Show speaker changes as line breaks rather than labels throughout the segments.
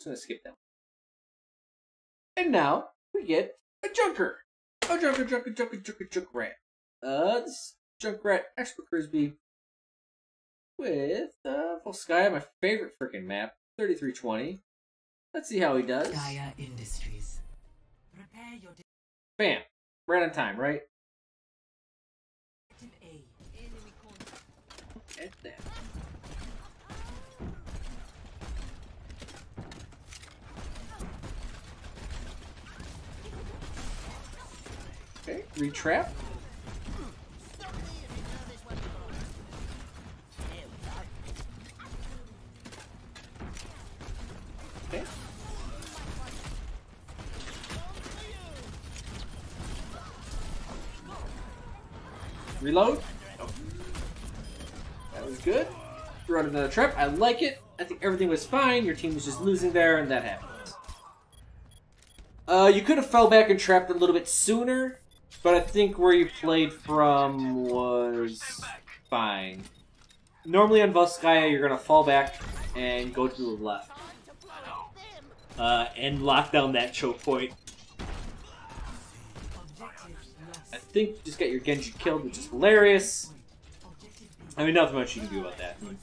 just gonna skip them. And now we get a Junker. A Junkrat. This Junkrat Xtrabrizby with Volskaya, my favorite freaking map, 3320. Let's see how he does.
Gaia Industries. Prepare your
Bam. Right on time, right? At that. Okay, retrap. Okay. Reload. Oh. That was good. Throw out another trap. I like it. I think everything was fine. Your team was just losing there, and that happens. You could have fell back and trapped a little bit sooner, but I think where you played from was fine. Normally on Volskaya, you're going to fall back and go to the left. And lock down that choke point. I think you just got your Genji killed, which is hilarious. I mean, nothing much you can do about that. I mean,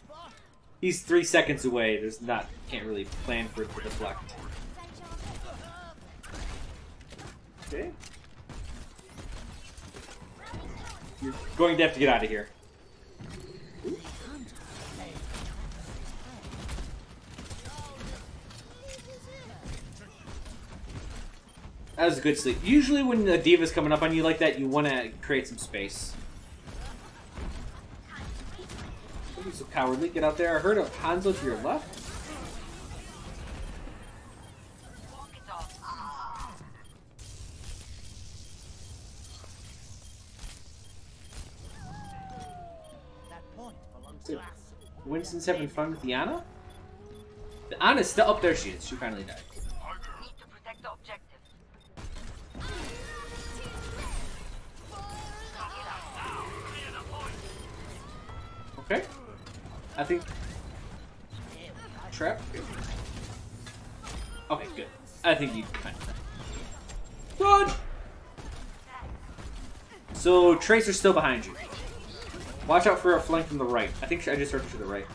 he's 3 seconds away. There's not, can't really plan for it to deflect. Okay. You're going to have to get out of here. That was a good sleep. Usually when the D.Va's coming up on you like that, you want to create some space. Don't be so cowardly. Get out there. I heard of Hanzo to your left. Winston's having fun with the Ana? The Ana's still up there. She is. She finally died.
Need to protect the objective.
Okay. I think... Trap? Okay, good. I think you kind of... Good! So, Tracer's still behind you. Watch out for a flank from the right. I think I just heard her to the right.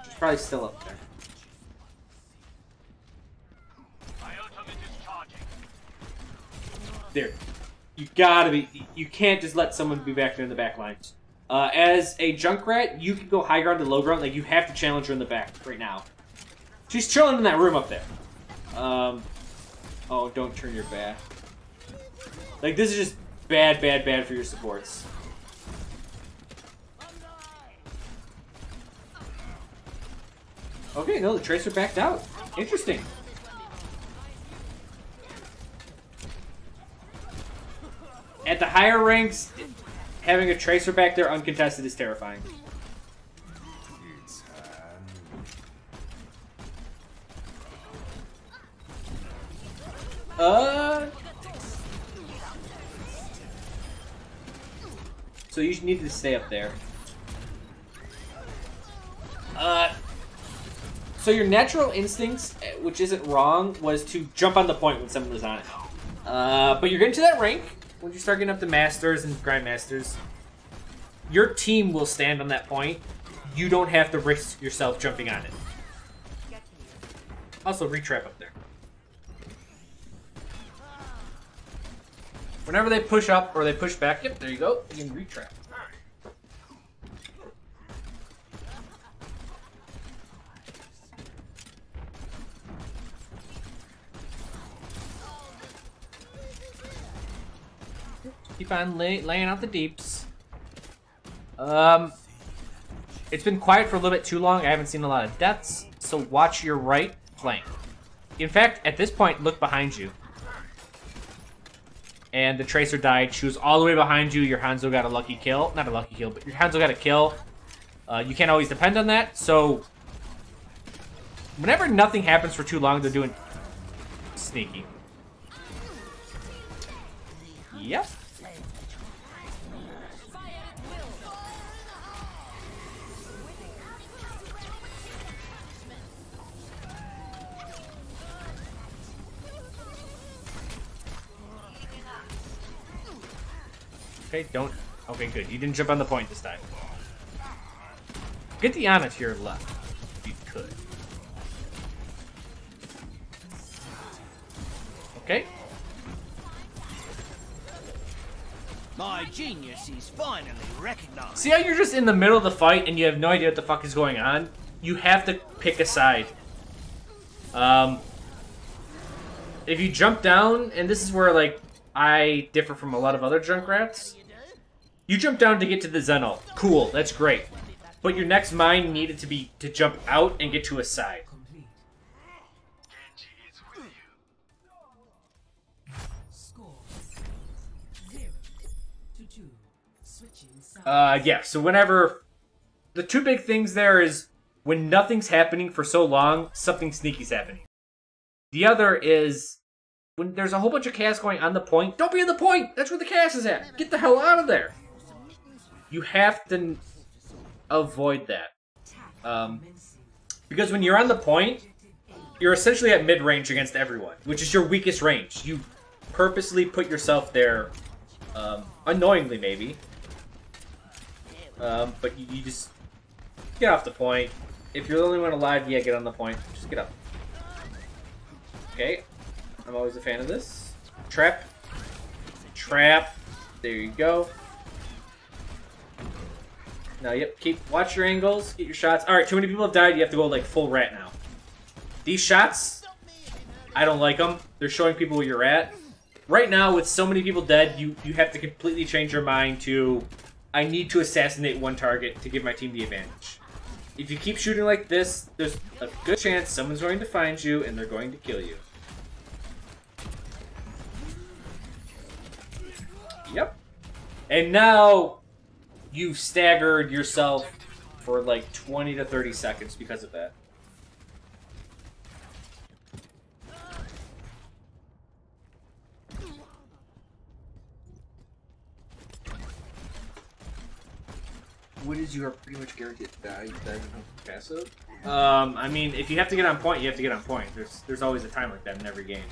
She's probably still up there. There. You gotta be... You can't just let someone be back there in the back lines. As a Junkrat, you can go high ground to low ground. Like, you have to challenge her in the back right now. She's chilling in that room up there. Oh, don't turn your back. Like, this is just bad, bad, bad for your supports. Okay, no, the Tracer backed out. Interesting. At the higher ranks, having a Tracer back there uncontested is terrifying. So you need to stay up there. So your natural instincts, which isn't wrong, was to jump on the point when someone was on it. But you're getting to that rank, when you start getting up to Masters and Grandmasters, your team will stand on that point. You don't have to risk yourself jumping on it. Also, retrap up there. Whenever they push up or they push back, yep, there you go. You can retrap. Keep on laying out the deeps. It's been quiet for a little bit too long. I haven't seen a lot of deaths, so watch your right flank. In fact, at this point, look behind you. And the Tracer died. She was all the way behind you. Your Hanzo got a lucky kill. Not a lucky kill, but your Hanzo got a kill. You can't always depend on that, so... Whenever nothing happens for too long, they're doing sneaky. Yep.
Okay, don't. Okay, good. You didn't jump on the point this time. Get the Ana to your left, if you could. Okay.
My genius is finally recognized.
See how you're just in the middle of the fight and you have no idea what the fuck is going on? You have to pick a side. If you jump down, and this is where, like, I differ from a lot of other Junkrats. You jump down to get to the Xeno. Cool, that's great. But your next mine needed to be to jump out and get to a side. Yeah, so whenever... The two big things there is when nothing's happening for so long, something sneaky's happening. The other is when there's a whole bunch of chaos going on the point, don't be in the point! That's where the chaos is at! Get the hell out of there! You have to avoid that. Because when you're on the point, you're essentially at mid-range against everyone, which is your weakest range. You purposely put yourself there, unknowingly maybe. But you just get off the point. If you're the only one alive, yeah, get on the point. Just get up. Okay. I'm always a fan of this. Trap. Trap. There you go. Now, yep, watch your angles, get your shots. Alright, too many people have died, you have to go like full rat now. These shots, I don't like them. They're showing people where you're at. Right now, with so many people dead, you have to completely change your mind to, I need to assassinate one target to give my team the advantage. If you keep shooting like this, there's a good chance someone's going to find you and they're going to kill you. Yep. And now, you've staggered yourself for like 20 to 30 seconds because of that.
What is you are pretty much guaranteed to die? You die with no passive?
I mean, if you have to get on point, you have to get on point. There's always a time like that in every game.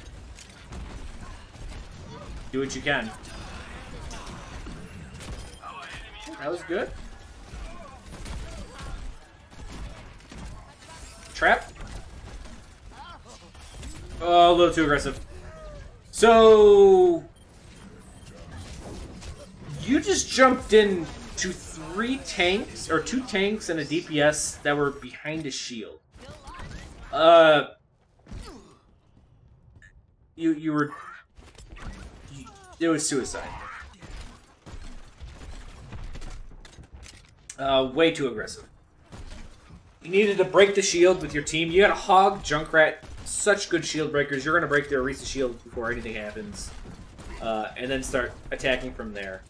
Do what you can. That was good. Trap. Oh, a little too aggressive. So... You just jumped in to 3 tanks, or 2 tanks and a DPS that were behind a shield. You were... It was suicide. Way too aggressive. You needed to break the shield with your team. You gotta hog Junkrat. Such good shield breakers. You're gonna break their Orisa shield before anything happens. And then start attacking from there.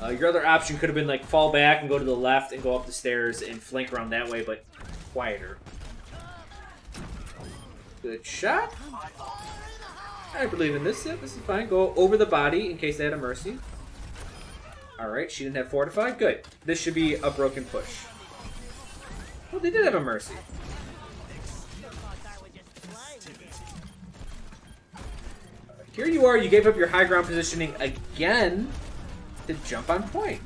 Your other option could have been like fall back and go to the left and go up the stairs and flank around that way, but quieter. Good shot. I believe in this. Yeah, this is fine. Go over the body in case they had a mercy. Alright, she didn't have fortify. Good. This should be a broken push. Well, they did have a mercy. Here you are. You gave up your high ground positioning again to jump on point.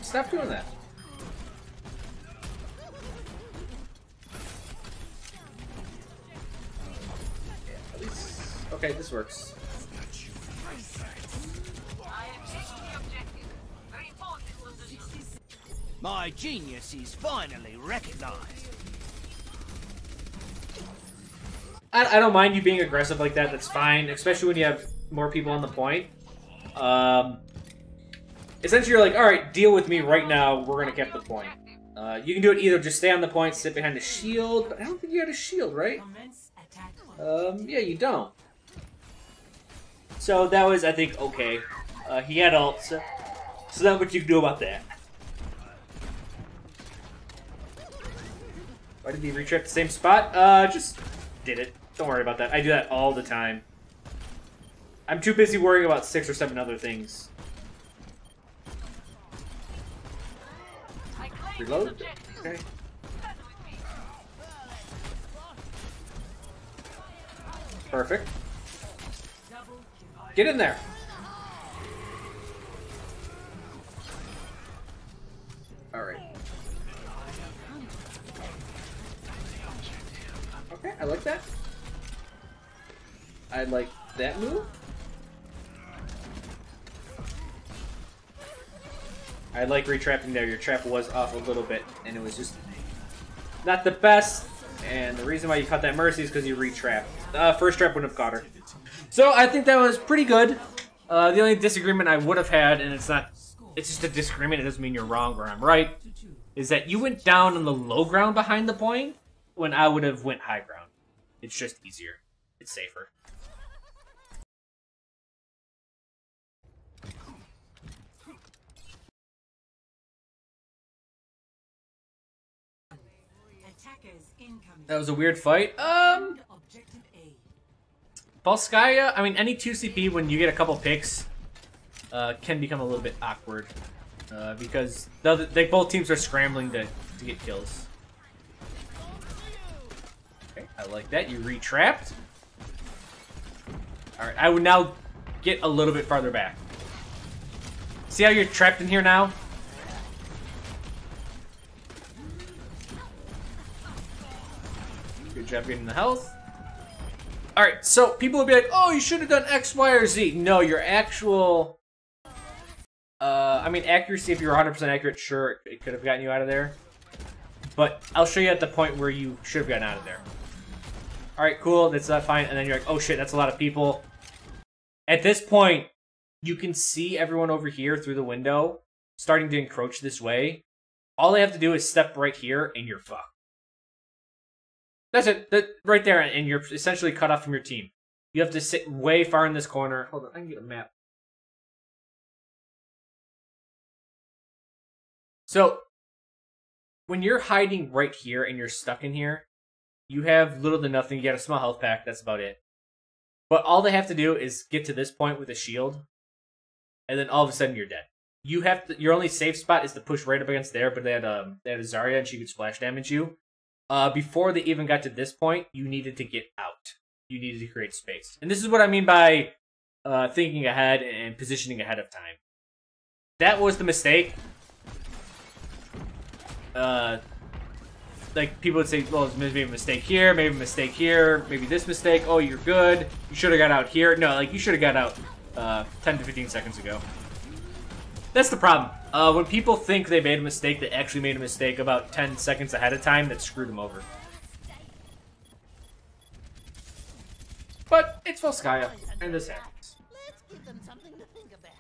Stop doing that. Yeah, at least... Okay, this works.
My genius is finally recognized.
I don't mind you being aggressive like that. That's fine, especially when you have more people on the point. Essentially, you're like, all right, deal with me right now. We're gonna keep the point. You can do it either just stay on the point, sit behind the shield. But I don't think you had a shield, right? Yeah, you don't. So that was, I think, okay. He had ult, so not what you can do about that. Why did he reach at the same spot? Just did it. Don't worry about that. I do that all the time. I'm too busy worrying about 6 or 7 other things. Reload? Okay. Perfect. Get in there. Alright. Okay, I like that. I like that move. I like retrapping there. Your trap was off a little bit, and it was just not the best. And the reason why you caught that Mercy is because you retrapped. First trap wouldn't have caught her. So I think that was pretty good. The only disagreement I would have had, and it's just a disagreement, it doesn't mean you're wrong or I'm right, is that you went down on the low ground behind the point when I would have went high ground. It's just easier. It's safer. That was a weird fight. Volskaya, I mean, any 2CP when you get a couple picks can become a little bit awkward because both teams are scrambling to get kills. Okay, I like that. You retrapped. Alright, I would now get a little bit farther back. See how you're trapped in here now? Good job getting the health. Alright, so people will be like, oh, you should have done X, Y, or Z. No, your actual... I mean, accuracy, if you were 100% accurate, sure, it could have gotten you out of there. But I'll show you at the point where you should have gotten out of there. Alright, cool, that's fine. And then you're like, oh shit, that's a lot of people. At this point, you can see everyone over here through the window starting to encroach this way. All they have to do is step right here, and you're fucked. That's it. Right there, and you're essentially cut off from your team. You have to sit way far in this corner. Hold on, I can get a map. So, when you're hiding right here and you're stuck in here, you have little to nothing. You get a small health pack. That's about it. But all they have to do is get to this point with a shield, and then all of a sudden you're dead. You have to. Your only safe spot is to push right up against there. But they had a Zarya, and she could splash damage you. Before they even got to this point, you needed to get out. You needed to create space. And this is what I mean by thinking ahead and positioning ahead of time. That was the mistake. Like, people would say, well, maybe a mistake here, maybe a mistake here, maybe this mistake. Oh, you're good. You should have got out here. No, like, you should have got out 10 to 15 seconds ago. That's the problem. When people think they made a mistake, they actually made a mistake about 10 seconds ahead of time that screwed them over. But it's Volskaya, and this happens.
Let's give them something to think about.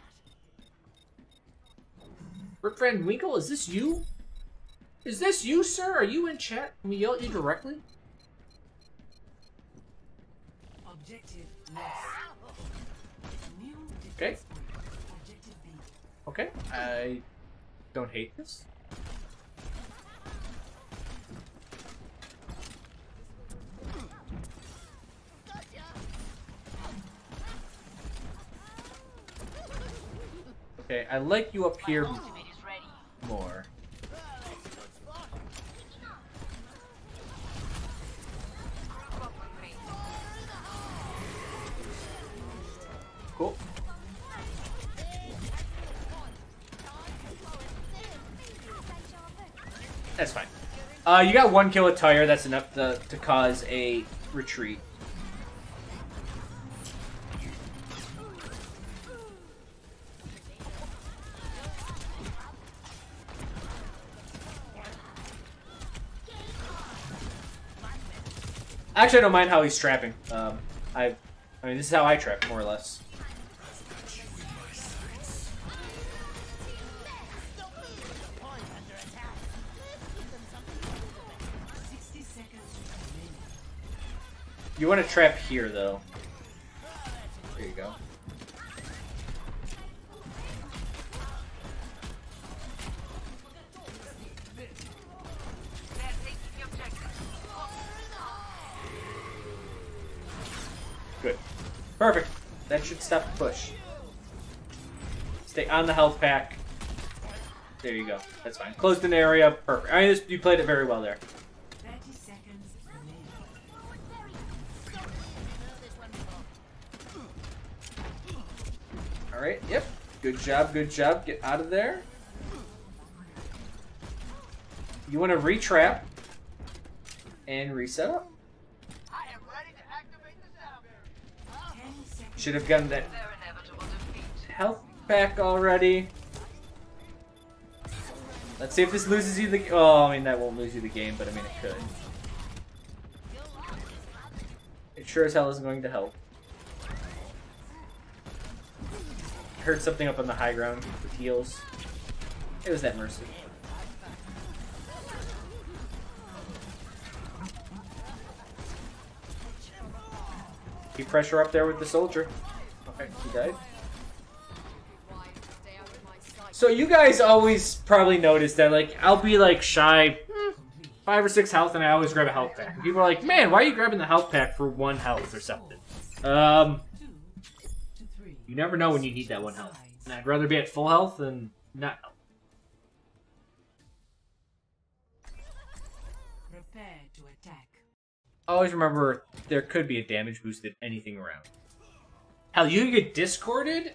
Rip Van Winkle, is this you? Is this you, sir? Are you in chat? Can we yell at you directly?
Objective lost. New
Okay.
defense point. Objective B.
Okay, I don't hate this. Okay, I like you up here
Ultimate is ready.
more. Cool. That's fine. You got one kill with Tyre. That's enough to cause a retreat. Actually, I don't mind how he's trapping. I mean, this is how I trap, more or less. You want to trap here, though. There you go.
They're taking the objective.
Good. Perfect. That should stop the push. Stay on the health pack. There you go. That's fine. Closed an area. Perfect. I mean, you played it very well there.
30 seconds remaining.
Alright, yep. Good job, good job. Get out of there. You want to retrap and reset up.
I am ready to activate the sound.
10 seconds.
Should have gotten that
Their inevitable defeat.
health back already. Let's see if this loses you the. Oh, I mean that won't lose you the game, but I mean it could. It sure as hell isn't going to help. Heard something up on the high ground with heals. It was that Mercy. Keep pressure up there with the soldier. Okay, he died. So you guys always probably notice that, like, I'll be like shy 5 or 6 health, and I always grab a health pack. And people are like, "Man, why are you grabbing the health pack for 1 health or something?" You never know when you need that 1 health, and I'd rather be at full health than not health.
Prepare to attack.
Always remember there could be a damage boost at anything around. Hell, you could get discorded,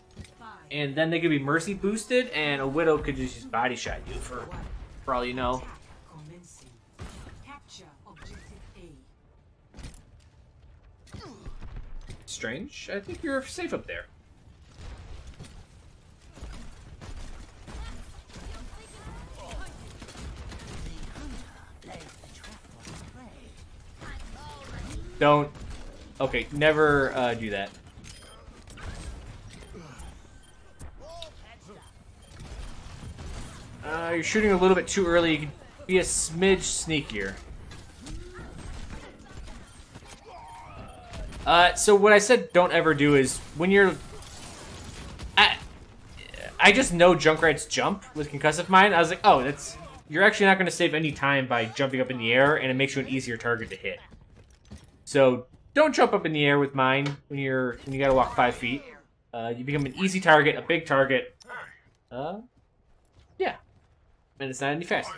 and then they could be mercy boosted, and a widow could just body shot you for all you know.
Commencing. Capture objective A.
Strange. I think you're safe up there. Don't. Okay, never do that. You're shooting a little bit too early. You could be a smidge sneakier. So what I said don't ever do is when you're... I just know Junkrat's jump with concussive mine. I was like, oh, that's... You're actually not going to save any time by jumping up in the air, and it makes you an easier target to hit. So don't jump up in the air with mine when you gotta walk 5 feet. You become an easy target, a big target. Yeah. And it's not any faster.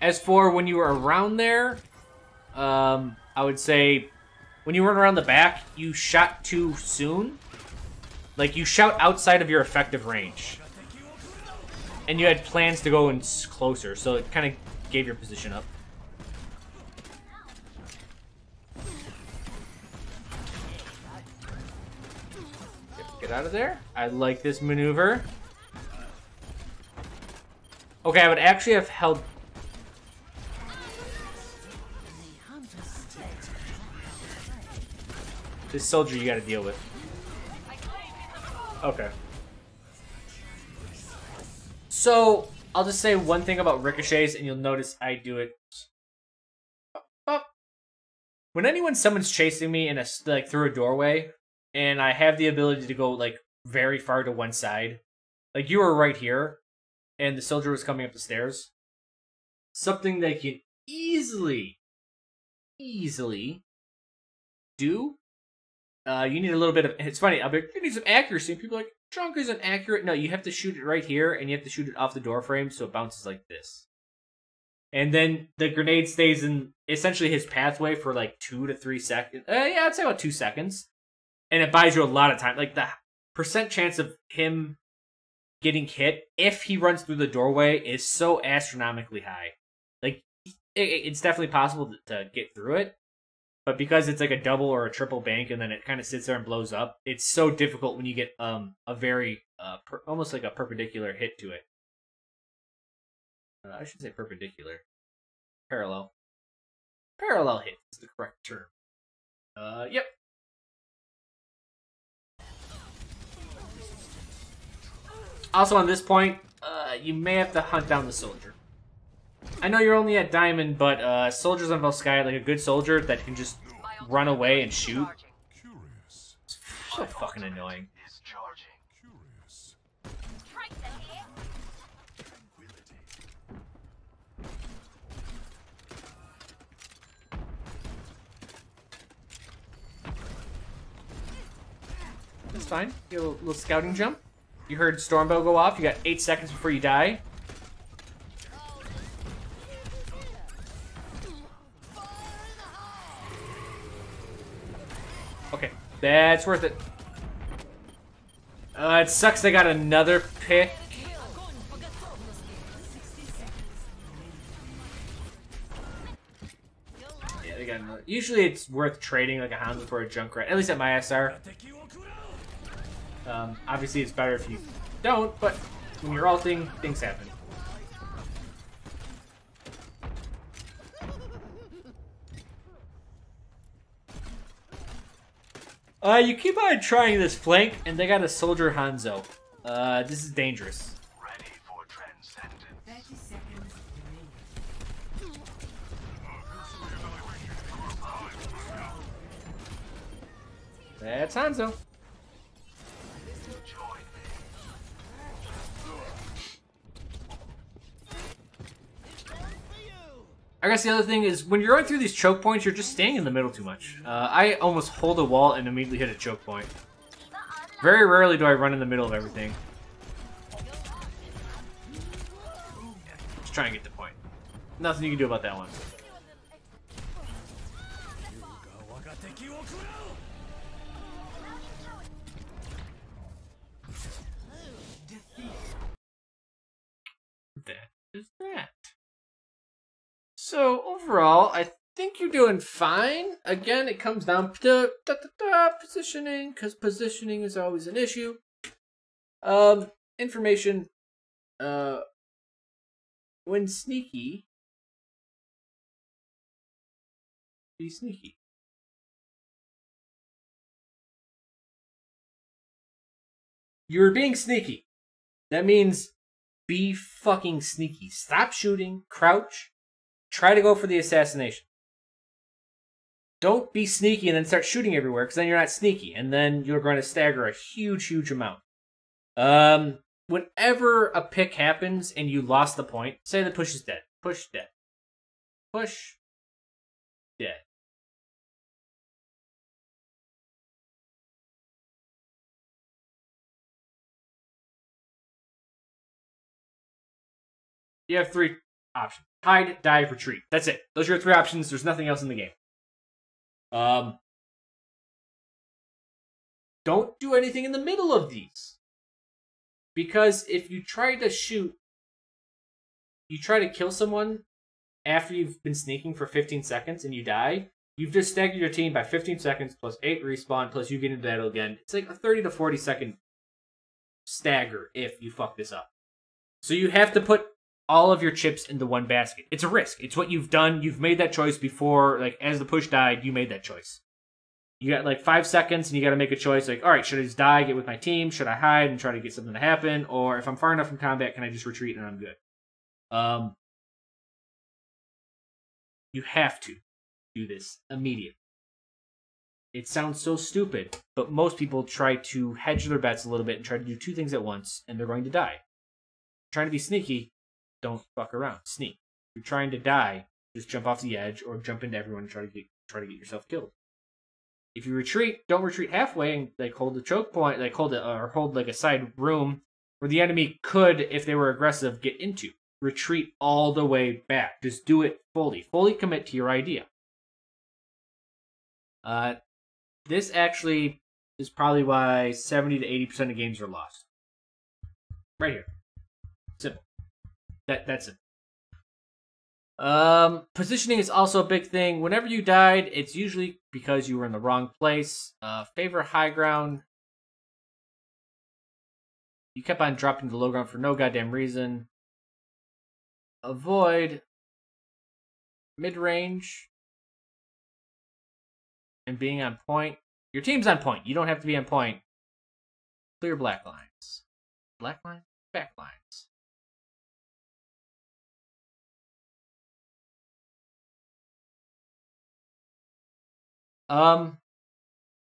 As for when you were around there, I would say when you run around the back, you shot too soon. Like, you shot outside of your effective range. And you had plans to go in closer, so it kind of gave your position up. Get out of there. I like this maneuver. Okay, I would actually have held... This soldier you gotta deal with. Okay. So, I'll just say one thing about ricochets, and you'll notice I do it. When someone's chasing me in like through a doorway, and I have the ability to go like very far to one side, like you were right here, and the soldier was coming up the stairs. Something they can easily do. You need a little bit of. It's funny. I'll be like, you need some accuracy. And people are like, Junk isn't accurate. No, you have to shoot it right here, and you have to shoot it off the door frame so it bounces like this. And then the grenade stays in essentially his pathway for like 2 to 3 seconds. Yeah, I'd say about 2 seconds. And it buys you a lot of time. Like the percent chance of him getting hit if he runs through the doorway is so astronomically high. Like it's definitely possible to get through it. But because it's like a double or a triple bank and then it kind of sits there and blows up, it's so difficult when you get a very, almost like a perpendicular hit to it. I should say perpendicular. Parallel. Parallel hit is the correct term. Yep. Also on this point, you may have to hunt down the soldier. I know you're only at diamond, but soldiers on Volskaya, like a good soldier that can just run away and shoot. It's so fucking annoying. That's fine. Get a little scouting jump. You heard Stormbow go off. You got 8 seconds before you die.
That's worth it. It sucks they got another pick. Yeah, they got another. Usually it's worth trading like a Hanzo for a Junkrat, at least at my SR. Obviously it's better if you don't, but when you're ulting, things happen. You keep on trying this flank, and they got a soldier Hanzo. This is dangerous.
Ready for transcendence.
30 seconds remaining.
That's Hanzo. I guess the other thing is, when you're going through these choke points, you're just staying in the middle too much. I almost hold a wall and immediately hit a choke point. Very rarely do I run in the middle of everything. Just try and get the point. Nothing you can do about that one. That is that. So overall, I think you're doing fine. Again, it comes down to positioning, because positioning is always an issue. Information. When sneaky, be sneaky. You're being sneaky. That means be fucking sneaky. Stop shooting, crouch, try to go for the assassination. Don't be sneaky and then start shooting everywhere, because then you're not sneaky, and then you're going to stagger a huge, huge amount. Whenever a pick happens and you lost the point, say the push is dead. Push dead. Push dead. You have three options. Hide, dive, retreat. That's it. Those are your three options. There's nothing else in the game. Don't do anything in the middle of these. Because if you try to shoot, you try to kill someone after you've been sneaking for 15 seconds and you die, you've just staggered your team by 15 seconds plus 8 respawn plus you get into battle again. It's like a 30 to 40 second stagger if you fuck this up. So you have to put all of your chips into one basket. It's a risk. It's what you've done. You've made that choice before. Like, as the push died, you made that choice. You got like 5 seconds and you got to make a choice. Like, all right, should I just die, get with my team? Should I hide and try to get something to happen? Or if I'm far enough from combat, can I just retreat and I'm good? You have to do this immediately. It sounds so stupid, but most people try to hedge their bets a little bit and try to do 2 things at once, and they're going to die. Trying to be sneaky, don't fuck around. Sneak. If you're trying to die, just jump off the edge or jump into everyone and try to get yourself killed. If you retreat, don't retreat halfway and like hold the choke point, like hold like a side room where the enemy could, if they were aggressive, get into. Retreat all the way back. Just do it fully. Fully commit to your idea. This actually is probably why 70 to 80% of games are lost. Right here. Simple. That's it. Positioning is also a big thing. Whenever you died, it's usually because you were in the wrong place. Favor high ground. You kept on dropping to low ground for no goddamn reason. Avoid mid-range and being on point. Your team's on point. You don't have to be on point. Clear black lines. Black lines? Back lines.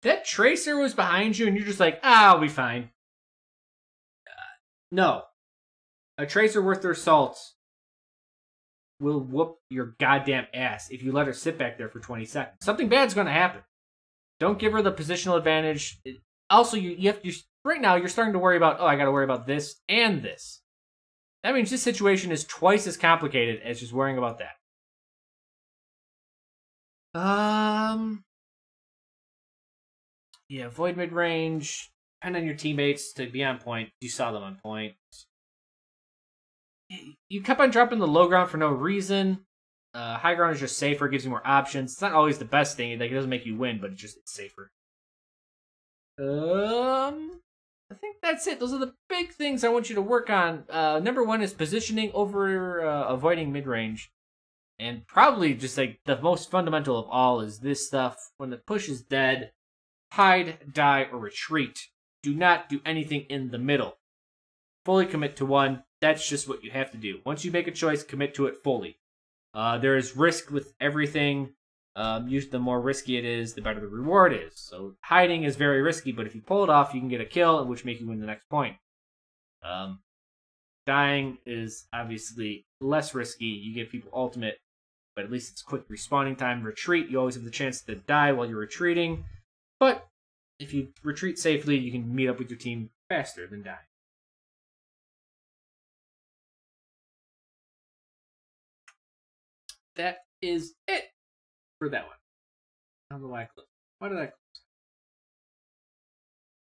That tracer was behind you and you're just like, I'll be fine. No. A tracer worth their salt will whoop your goddamn ass if you let her sit back there for 20 seconds. Something bad's going to happen. Don't give her the positional advantage. Also, you have to, right now, you're starting to worry about, I got to worry about this and this. That means this situation is twice as complicated as just worrying about that. Yeah, avoid mid-range. Depend on your teammates to be on point. You saw them on point. You kept on dropping the low ground for no reason. High ground is just safer, gives you more options. It's not always the best thing. Like, it doesn't make you win, but it's safer. I think that's it. Those are the big things I want you to work on. Number one is positioning over avoiding mid-range. And probably just like the most fundamental of all is this stuff. When the push is dead, hide, die, or retreat. Do not do anything in the middle. Fully commit to one. That's just what you have to do. Once you make a choice, commit to it fully. There is risk with everything. Usually the more risky it is, the better the reward is. So hiding is very risky, but if you pull it off, you can get a kill, which make you win the next point. Dying is obviously less risky. You give people ultimate, but at least it's quick respawning time. Retreat, you always have the chance to die while you're retreating. But if you retreat safely, you can meet up with your team faster than dying. That is it for that one. I don't know why I closed. Why did I close?